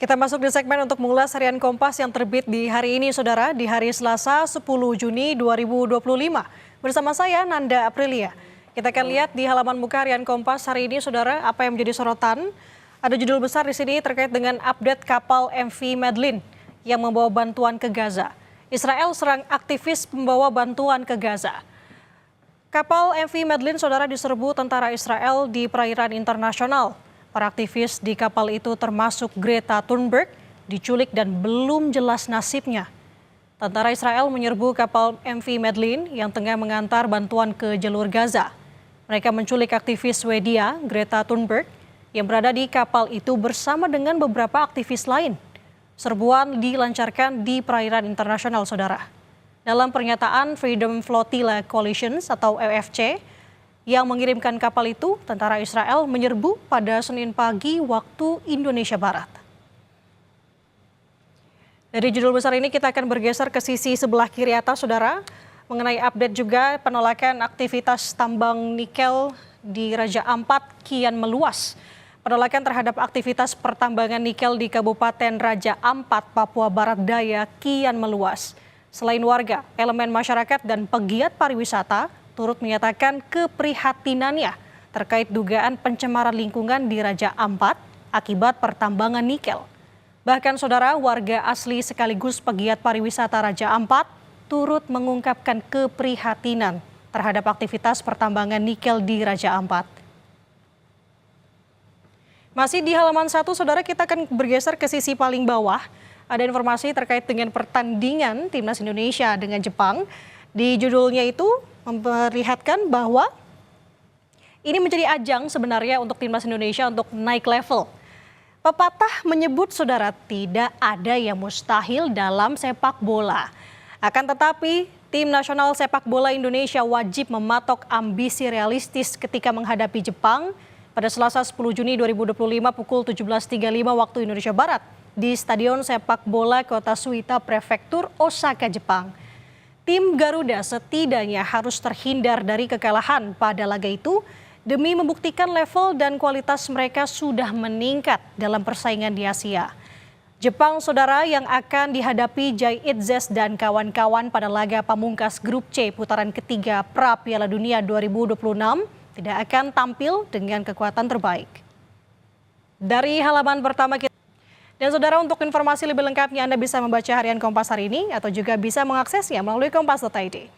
Kita masuk di segmen untuk mengulas harian Kompas yang terbit di hari ini, Saudara, di hari Selasa 10 Juni 2025. Bersama saya, Nanda Aprilia. Kita akan lihat di halaman muka harian Kompas hari ini, Saudara, apa yang menjadi sorotan. Ada judul besar di sini terkait dengan update kapal MV Madeline yang membawa bantuan ke Gaza. Israel serang aktivis pembawa bantuan ke Gaza. Kapal MV Madeline, Saudara, diserbu tentara Israel di perairan internasional. Para aktivis di kapal itu termasuk Greta Thunberg diculik dan belum jelas nasibnya. Tentara Israel menyerbu kapal MV Madeline yang tengah mengantar bantuan ke jalur Gaza. Mereka menculik aktivis Swedia Greta Thunberg yang berada di kapal itu bersama dengan beberapa aktivis lain. Serbuan dilancarkan di perairan internasional, Saudara. Dalam pernyataan Freedom Flotilla Coalitions atau EFC, yang mengirimkan kapal itu, tentara Israel menyerbu pada Senin pagi waktu Indonesia Barat. Dari judul besar ini kita akan bergeser ke sisi sebelah kiri atas, Saudara, mengenai update juga penolakan aktivitas tambang nikel di Raja Ampat kian meluas. Penolakan terhadap aktivitas pertambangan nikel di Kabupaten Raja Ampat, Papua Barat Daya kian meluas. Selain warga, elemen masyarakat dan pegiat pariwisata turut menyatakan keprihatinannya terkait dugaan pencemaran lingkungan di Raja Ampat akibat pertambangan nikel. Bahkan, Saudara, warga asli sekaligus pegiat pariwisata Raja Ampat turut mengungkapkan keprihatinan terhadap aktivitas pertambangan nikel di Raja Ampat. Masih di halaman 1, Saudara, kita akan bergeser ke sisi paling bawah. Ada informasi terkait dengan pertandingan Timnas Indonesia dengan Jepang. Di judulnya itu memperlihatkan bahwa ini menjadi ajang sebenarnya untuk Timnas Indonesia untuk naik level. Pepatah menyebut, Saudara, tidak ada yang mustahil dalam sepak bola. Akan tetapi, tim nasional sepak bola Indonesia wajib mematok ambisi realistis ketika menghadapi Jepang pada Selasa 10 Juni 2025 pukul 17.35 waktu Indonesia Barat di Stadion Sepak Bola Kota Suita, Prefektur Osaka, Jepang. Tim Garuda setidaknya harus terhindar dari kekalahan pada laga itu demi membuktikan level dan kualitas mereka sudah meningkat dalam persaingan di Asia. Jepang, Saudara, yang akan dihadapi Jai Itzes dan kawan-kawan pada laga pamungkas Grup C putaran ketiga pra Piala Dunia 2026 tidak akan tampil dengan kekuatan terbaik. Dari halaman pertama kita. Dan, Saudara, untuk informasi lebih lengkapnya Anda bisa membaca harian Kompas hari ini atau juga bisa mengaksesnya melalui kompas.id.